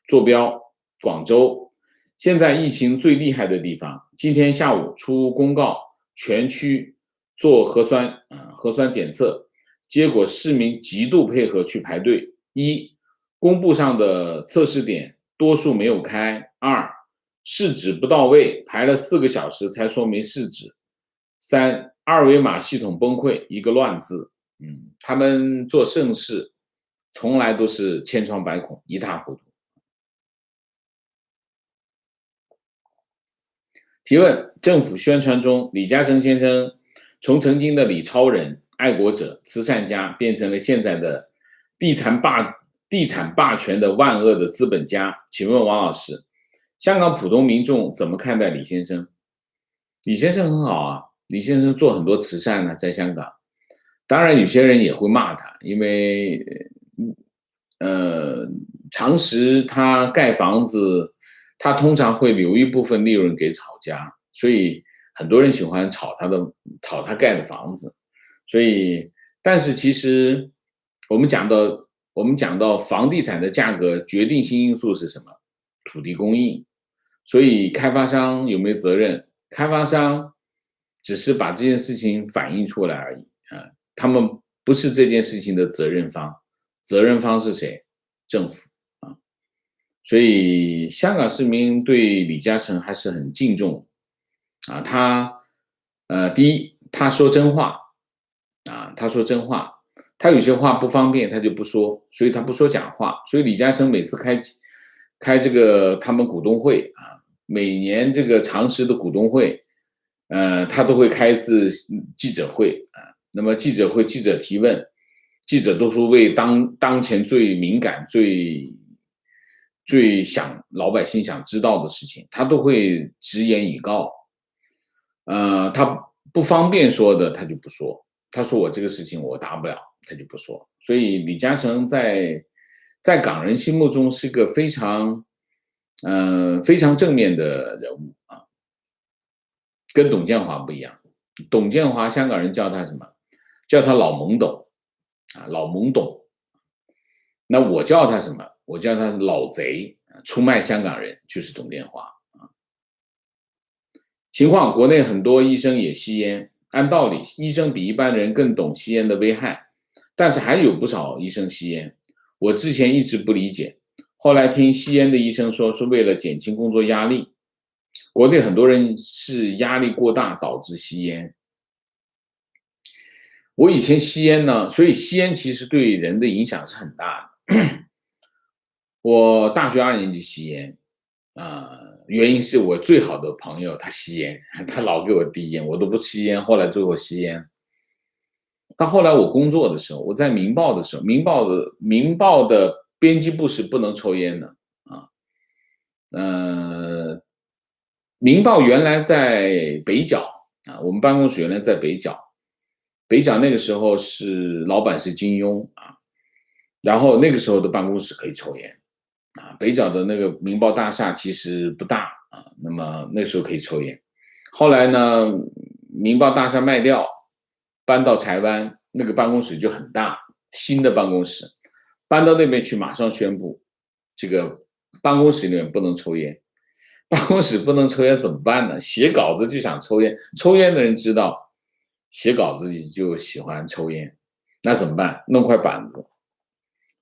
坐标：广州。现在疫情最厉害的地方，今天下午出公告，全区做核酸检测，结果市民极度配合去排队。公布上的测试点多数没有开。试纸不到位，排了4个小时才说没试纸。二维码系统崩溃，一个乱字。他们做盛事从来都是千疮百孔，一塌糊涂。提问：政府宣传中，李嘉诚先生从曾经的李超人、爱国者、慈善家，变成了现在的地产霸权的万恶的资本家。请问王老师，香港普通民众怎么看待李先生？李先生很好啊，李先生做很多慈善呢，在香港。当然，有些人也会骂他，因为常识他盖房子，他通常会留一部分利润给炒家，所以很多人喜欢炒他盖的房子。所以，但是其实我们讲到房地产的价格，决定性因素是什么？土地供应。所以开发商有没有责任？开发商只是把这件事情反映出来而已啊，他们不是这件事情的责任方，责任方是谁？政府啊。所以香港市民对李嘉诚还是很敬重啊。第一，他说真话啊，他说真话，他有些话不方便他就不说，所以他不说假话。所以李嘉诚每次开这个他们股东会啊，每年这个常识的股东会，他都会开一次记者会啊。那么记者提问，记者都是为当前最敏感、最想老百姓想知道的事情，他都会直言以告。他不方便说的，他就不说。他说我这个事情我答不了，他就不说。所以李嘉诚在港人心目中是个非常正面的人物啊，跟董建华不一样。董建华香港人叫他什么？叫他老懵懂啊，老懵懂。那我叫他什么？我叫他老贼，出卖香港人就是董建华啊。情况，国内很多医生也吸烟，按道理医生比一般人更懂吸烟的危害，但是还有不少医生吸烟。我之前一直不理解，后来听吸烟的医生说，是为了减轻工作压力。国内很多人是压力过大导致吸烟。我以前吸烟呢，所以吸烟其实对人的影响是很大的。我大学2年级吸烟，原因是我最好的朋友他吸烟，他老给我递烟，我都不吃烟，后来最后吸烟。到后来我工作的时候，我在《明报》的时候，《明报》的编辑部是不能抽烟的啊。《明报》原来在北角啊，我们办公室原来在北角。北角那个时候是老板是金庸啊，然后那个时候的办公室可以抽烟啊。北角的那个明报大厦其实不大啊，那么那时候可以抽烟。后来呢，明报大厦卖掉，搬到柴湾，那个办公室就很大，新的办公室搬到那边去，马上宣布这个办公室里面不能抽烟。办公室不能抽烟怎么办呢？写稿子就想抽烟，抽烟的人知道写稿子就喜欢抽烟，那怎么办？弄块板子，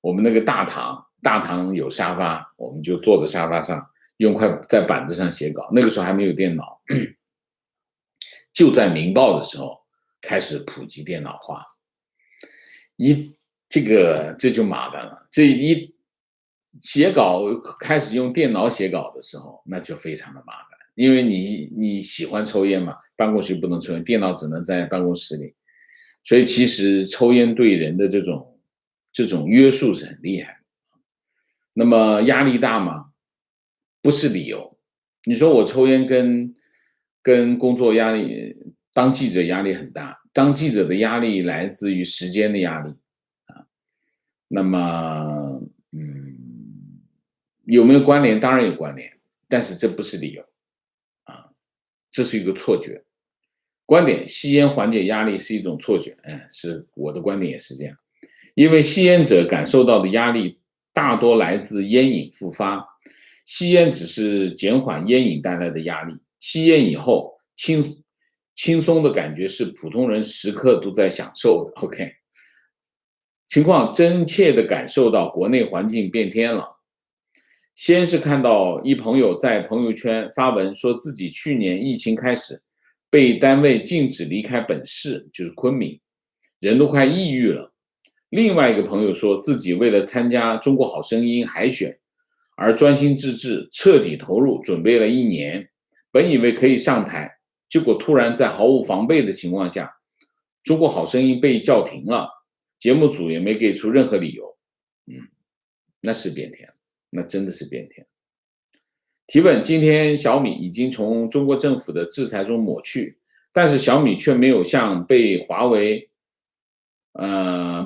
我们那个大堂有沙发，我们就坐在沙发上，在板子上写稿。那个时候还没有电脑，就在《明报》的时候开始普及电脑化。这就麻烦了，这一写稿开始用电脑写稿的时候，那就非常的麻烦，因为你喜欢抽烟嘛，办公室不能抽烟，电脑只能在办公室里，所以其实抽烟对人的这种约束是很厉害的。那么压力大吗？不是理由。你说我抽烟跟工作压力，当记者压力很大，当记者的压力来自于时间的压力啊。那么有没有关联？当然有关联，但是这不是理由啊，这是一个错觉。观点：吸烟缓解压力是一种错觉。是我的观点也是这样，因为吸烟者感受到的压力大多来自烟瘾复发，吸烟只是减缓烟瘾带来的压力。吸烟以后轻松的感觉是普通人时刻都在享受的。OK， 情况真切的感受到国内环境变天了。先是看到一朋友在朋友圈发文说自己去年疫情开始被单位禁止离开本市，就是昆明，人都快抑郁了。另外一个朋友说自己为了参加中国好声音海选而专心致志，彻底投入，准备了1年，本以为可以上台，结果突然在毫无防备的情况下，中国好声音被叫停了，节目组也没给出任何理由。那是变天，那真的是变天。提问：今天小米已经从中国政府的制裁中抹去，但是小米却没有像被华为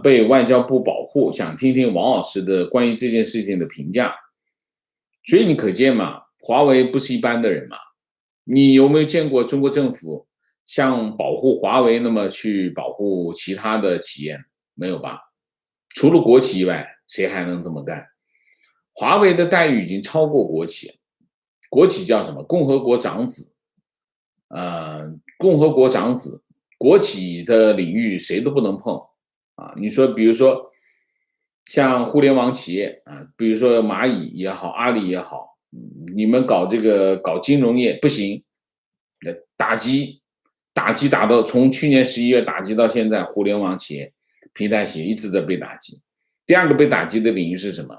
被外交部保护，想听听王老师的关于这件事情的评价。所以你可见嘛，华为不是一般的人嘛。你有没有见过中国政府像保护华为那么去保护其他的企业？没有吧？除了国企以外，谁还能这么干？华为的待遇已经超过国企了。国企叫什么？共和国长子。共和国长子，国企的领域谁都不能碰啊！你说，比如说像互联网企业啊，比如说蚂蚁也好，阿里也好，你们搞金融业不行，打击打到从去年11月打击到现在，互联网企业、平台企业一直在被打击。第二个被打击的领域是什么？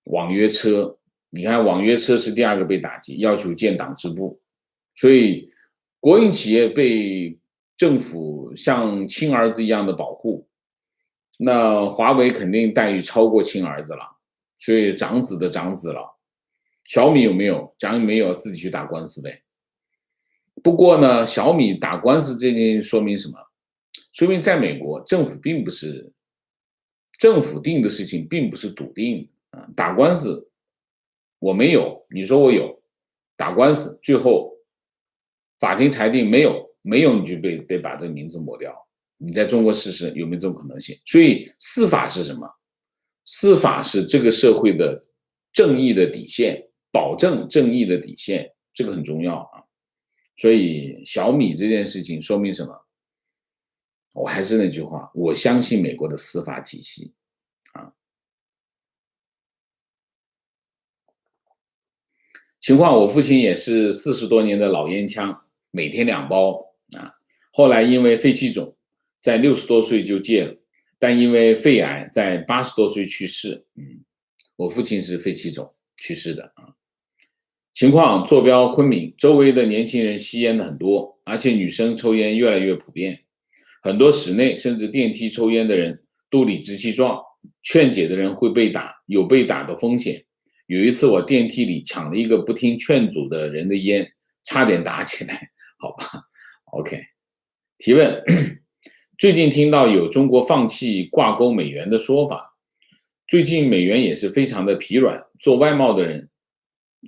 网约车。你看网约车是第二个被打击，要求建党支部。所以国营企业被政府像亲儿子一样的保护，那华为肯定待遇超过亲儿子了。所以长子的长子了。小米有没有？假如没有，自己去打官司呗。不过呢，小米打官司这件事说明什么？说明在美国，政府定的事情并不是笃定的啊。打官司我没有，你说我有，打官司最后法庭裁定没有，没有你就得把这个名字抹掉。你在中国试试有没有这种可能性？所以司法是什么？司法是这个社会的正义的底线，保证正义的底线，这个很重要啊。所以小米这件事情说明什么？我还是那句话，我相信美国的司法体系啊。情况，我父亲也是40多年的老烟枪，每天2包啊。后来因为肺气肿，在60多岁就戒了，但因为肺癌在80多岁去世。我父亲是肺气肿去世的啊。情况，坐标昆明，周围的年轻人吸烟的很多，而且女生抽烟越来越普遍，很多室内甚至电梯抽烟的人都理直气壮，劝解的人会被打，有被打的风险。有一次我电梯里抢了一个不听劝阻的人的烟，差点打起来。好吧 ，OK。提问：最近听到有中国放弃挂钩美元的说法，最近美元也是非常的疲软，做外贸的人，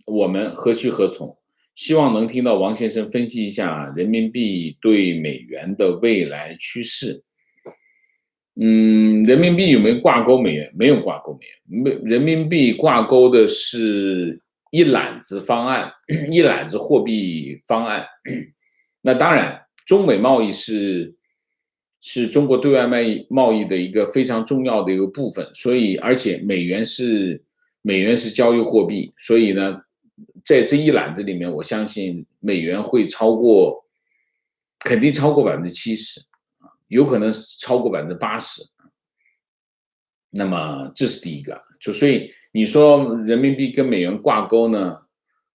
我们何去何从？希望能听到王先生分析一下人民币对美元的未来趋势。人民币有没有挂钩美元？没有挂钩美元，人民币挂钩的是一揽子方案，一揽子货币方案。那当然，中美贸易是中国对外贸易的一个非常重要的一个部分，所以而且美元是交易货币，所以呢，在这一揽子里面，我相信美元会肯定超过70%。有可能超过80%，那么这是第一个。所以你说人民币跟美元挂钩呢，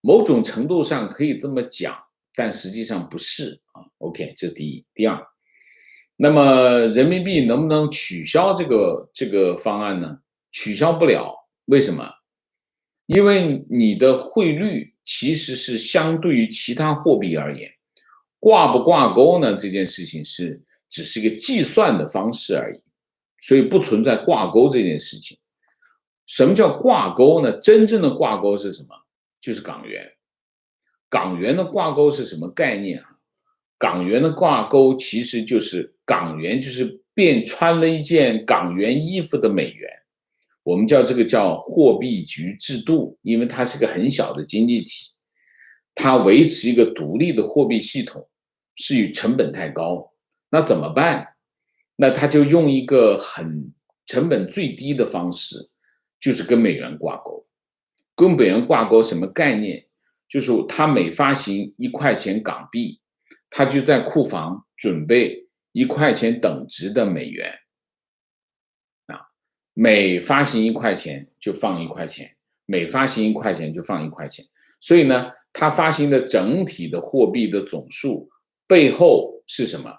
某种程度上可以这么讲，但实际上不是啊。OK， 这是第一。第二，那么人民币能不能取消这个方案呢？取消不了，为什么？因为你的汇率其实是相对于其他货币而言，挂不挂钩呢？这件事情只是一个计算的方式而已，所以不存在挂钩这件事情。什么叫挂钩呢？真正的挂钩是什么？就是港元。港元的挂钩是什么概念啊？港元的挂钩其实就是港元就是穿了一件港元衣服的美元，我们叫这个叫货币局制度，因为它是个很小的经济体，它维持一个独立的货币系统是与成本太高。那怎么办？那他就用一个很成本最低的方式，就是跟美元挂钩。跟美元挂钩什么概念？就是他每发行1块钱港币，他就在库房准备1块钱等值的美元。每发行1块钱就放1块钱，每发行1块钱就放1块钱。所以呢，他发行的整体的货币的总数背后是什么？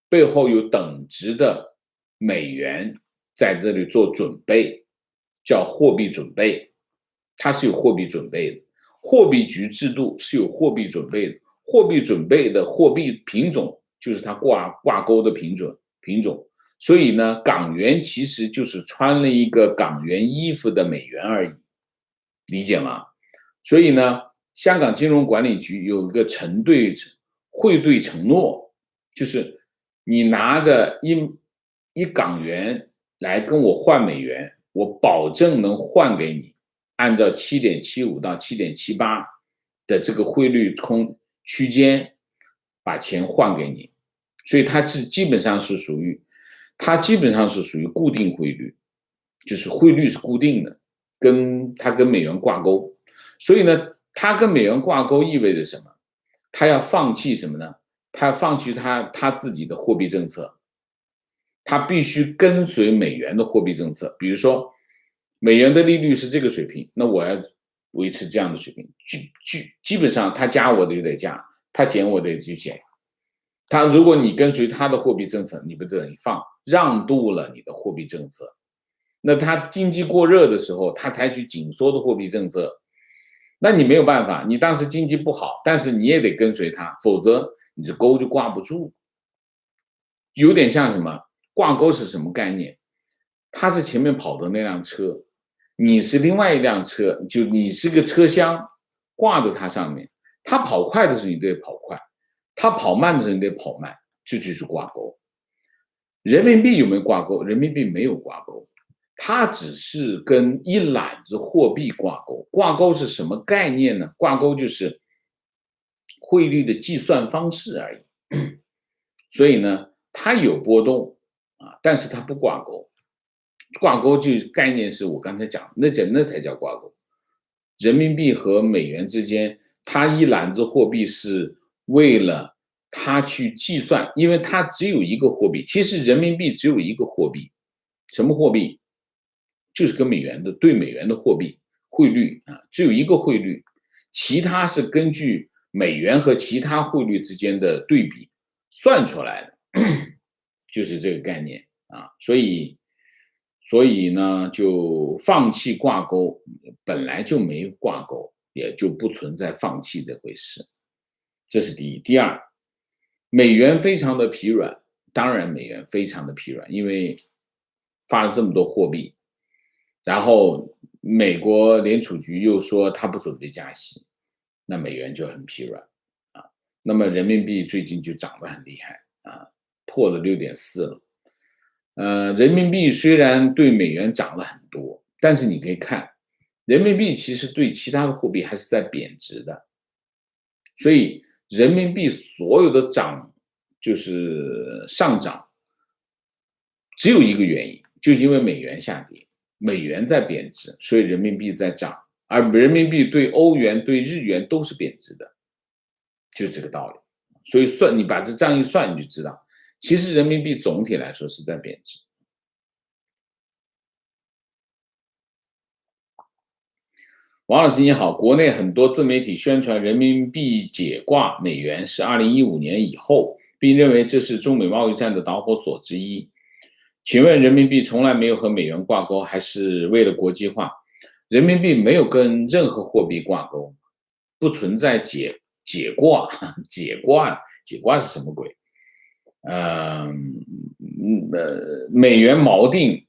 背后有等值的美元在这里做准备，叫货币准备，它是有货币准备的。货币局制度是有货币准备的，货币准备的货币品种就是它挂钩的品种。所以呢，港元其实就是穿了一个港元衣服的美元而已，理解吗？所以呢，香港金融管理局有一个汇兑承诺，就是你拿着一港元来跟我换美元，我保证能换给你，按照7.75到7.78的这个汇率区间把钱换给你，所以它基本上是属于固定汇率，就是汇率是固定的，它跟美元挂钩。所以呢，它跟美元挂钩意味着什么？它要放弃什么呢？它要放弃它自己的货币政策，它必须跟随美元的货币政策。比如说，美元的利率是这个水平，那我要维持这样的水平，基本上它加我的就得加，它减我的就减。如果你跟随它的货币政策，你不等于让渡了你的货币政策。那它经济过热的时候，它采取紧缩的货币政策，那你没有办法，你当时经济不好，但是你也得跟随它，否则你这钩就挂不住。有点像什么？挂钩是什么概念？它是前面跑的那辆车，你是另外一辆车，就你是个车厢挂在它上面，它跑快的时候你得跑快，它跑慢的时候你得跑慢，这就是挂钩。人民币有没有挂钩？人民币没有挂钩，它只是跟一揽子货币挂钩。挂钩是什么概念呢？挂钩就是汇率的计算方式而已。所以呢，它有波动啊，但是它不挂钩。挂钩就概念是我刚才讲，那才叫挂钩。人民币和美元之间，它一篮子货币是为了它去计算，因为它只有一个货币。其实人民币只有一个货币，什么货币？就是跟美元的对美元的货币汇率啊，只有一个汇率，其他是根据美元和其他汇率之间的对比算出来的，就是这个概念啊。所以呢，就放弃挂钩，本来就没挂钩，也就不存在放弃这回事。这是第一。第二，美元非常的疲软，当然美元非常的疲软，因为发了这么多货币，然后美国联储局又说他不准备加息，那美元就很疲软啊。那么人民币最近就涨得很厉害啊，破了6.4了。人民币虽然对美元涨了很多，但是你可以看，人民币其实对其他的货币还是在贬值的，所以人民币所有的涨就是上涨，只有一个原因，就是因为美元下跌，美元在贬值，所以人民币在涨，而人民币对欧元、对日元都是贬值的，就是这个道理。所以你把这账一算，你就知道。其实人民币总体来说是在贬值。王老师你好，国内很多自媒体宣传人民币解挂美元是2015年以后，并认为这是中美贸易战的导火索之一。请问人民币从来没有和美元挂钩，还是为了国际化？人民币没有跟任何货币挂钩，不存在解挂，解挂是什么鬼？美元锚定，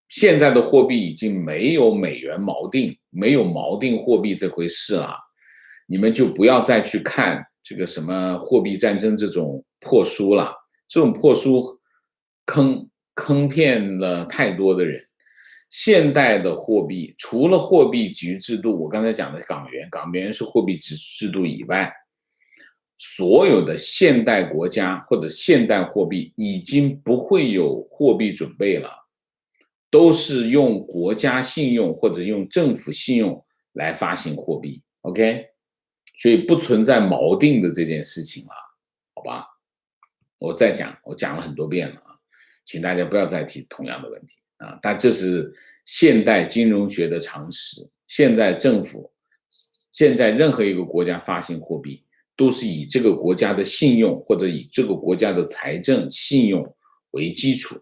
现在的货币已经没有美元锚定，没有锚定货币这回事了。你们就不要再去看这个什么货币战争这种破书了，这种破书坑骗了太多的人。现代的货币除了货币局制度，我刚才讲的港元是货币制度以外，所有的现代国家或者现代货币已经不会有货币准备了，都是用国家信用或者用政府信用来发行货币 ，OK， 所以不存在锚定的这件事情了，好吧？我讲了很多遍了啊，请大家不要再提同样的问题啊，但这是现代金融学的常识，现在政府，现在任何一个国家发行货币，都是以这个国家的信用或者以这个国家的财政信用为基础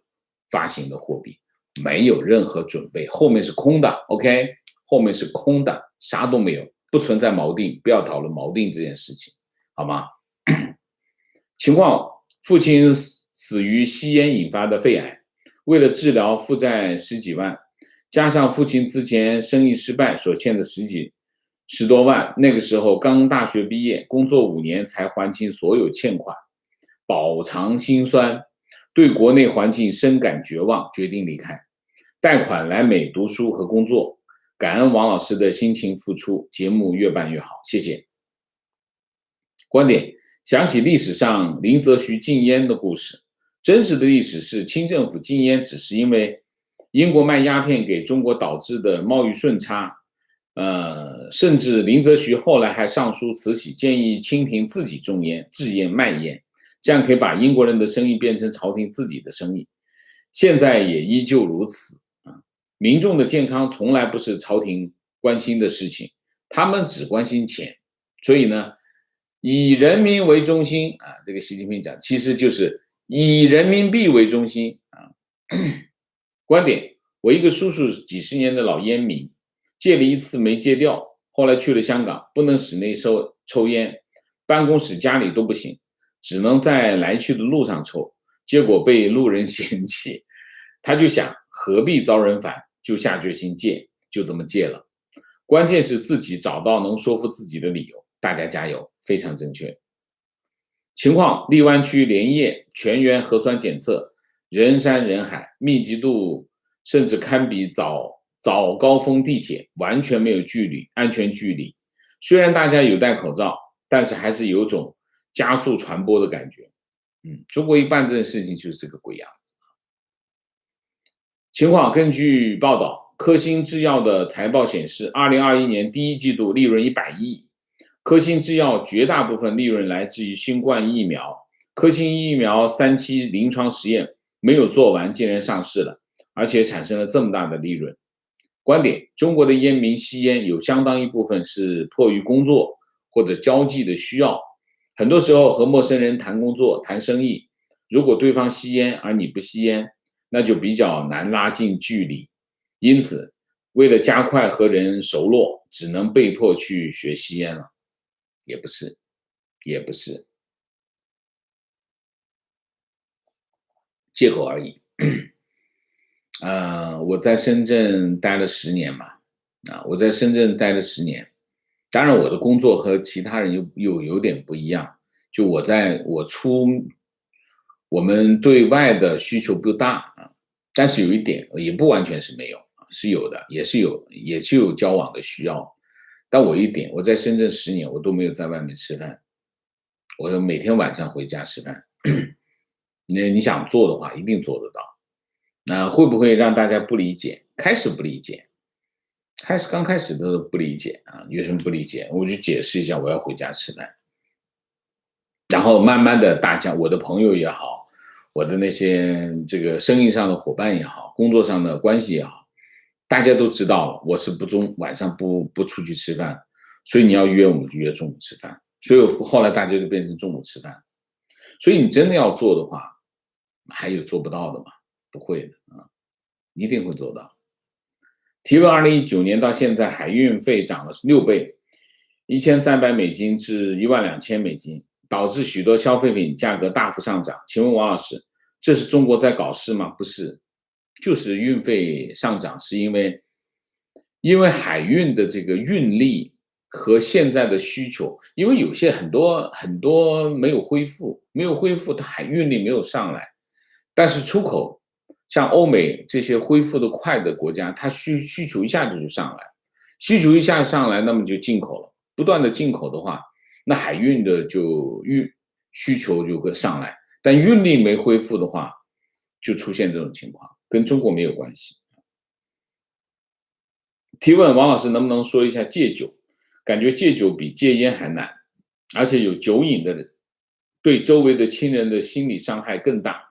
发行的货币，没有任何准备，后面是空的 ，OK， 后面是空的，啥都没有，不存在锚定，不要讨论锚定这件事情，好吗？情况，父亲死于吸烟引发的肺癌，为了治疗负债10几万，加上父亲之前生意失败所欠的10多万，那个时候刚大学毕业，工作5年才还清所有欠款，饱尝辛酸，对国内环境深感绝望，决定离开，贷款来美读书和工作。感恩王老师的辛勤付出，节目越办越好，谢谢。观点，想起历史上林则徐禁烟的故事，真实的历史是清政府禁烟只是因为英国卖鸦片给中国导致的贸易顺差，甚至林则徐后来还上书慈禧，建议清廷自己种烟、制烟、卖烟，这样可以把英国人的生意变成朝廷自己的生意。现在也依旧如此啊！民众的健康从来不是朝廷关心的事情，他们只关心钱。所以呢，以人民为中心啊，这个习近平讲，其实就是以人民币为中心啊。观点，我一个叔叔几十年的老烟民，戒了一次没戒掉，后来去了香港，不能室内抽烟，办公室家里都不行，只能在来去的路上抽，结果被路人嫌弃，他就想何必遭人烦，就下决心戒，就这么戒了。关键是自己找到能说服自己的理由，大家加油，非常正确。情况：荔湾区连夜全员核酸检测，人山人海，密集度甚至堪比早高峰地铁，完全没有安全距离。虽然大家有戴口罩，但是还是有种加速传播的感觉。中国一办这件事情就是这个鬼样子。情况：根据报道，科兴制药的财报显示，2021年第一季度利润100亿。科兴制药绝大部分利润来自于新冠疫苗，科兴疫苗3期临床实验没有做完，竟然上市了，而且产生了这么大的利润。观点：中国的烟民吸烟有相当一部分是迫于工作或者交际的需要，很多时候和陌生人谈工作、谈生意，如果对方吸烟而你不吸烟，那就比较难拉近距离。因此，为了加快和人熟络，只能被迫去学吸烟了。也不是，也不是，借口而已。我在深圳待了10年嘛，我在深圳待了10年，当然我的工作和其他人又有点不一样，就我们对外的需求不大啊，但是有一点也不完全是没有，是有的，也是有交往的需要。但我在深圳10年，我都没有在外面吃饭，我每天晚上回家吃饭。你想做的话，一定做得到。那会不会让大家不理解？开始不理解，刚开始都不理解啊，有什么不理解？我就解释一下，我要回家吃饭。然后慢慢的，大家我的朋友也好，我的那些这个生意上的伙伴也好，工作上的关系也好，大家都知道了，我是晚上不出去吃饭，所以你要约我们就约中午吃饭，所以后来大家就变成中午吃饭。所以你真的要做的话，还有做不到的吗？不会的啊，一定会做到。提问：2019年到现在，海运费涨了6倍，$1300至12000，导致许多消费品价格大幅上涨。请问王老师，这是中国在搞事吗？不是，就是运费上涨，是因为海运的这个运力和现在的需求，因为有些很多没有恢复，它海运力没有上来，但是出口像欧美这些恢复的快的国家，它需求一下子就上来，需求一下上来，那么就进口了，不断的进口的话，那海运的需求就会上来，但运力没恢复的话，就出现这种情况，跟中国没有关系。提问：王老师能不能说一下戒酒？感觉戒酒比戒烟还难，而且有酒瘾的人对周围的亲人的心理伤害更大。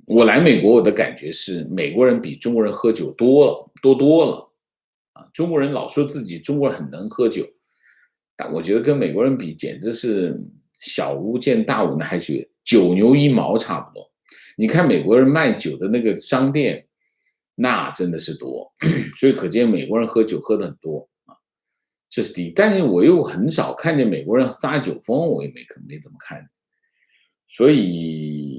我来美国，我的感觉是美国人比中国人喝酒多了啊。中国人老说自己中国人很能喝酒，但我觉得跟美国人比，简直是小巫见大巫，那还觉九牛一毛差不多。你看美国人卖酒的那个商店，那真的是多，所以可见美国人喝酒喝的很多啊，这是第一。但是我又很少看见美国人撒酒疯，我也没怎么看，所以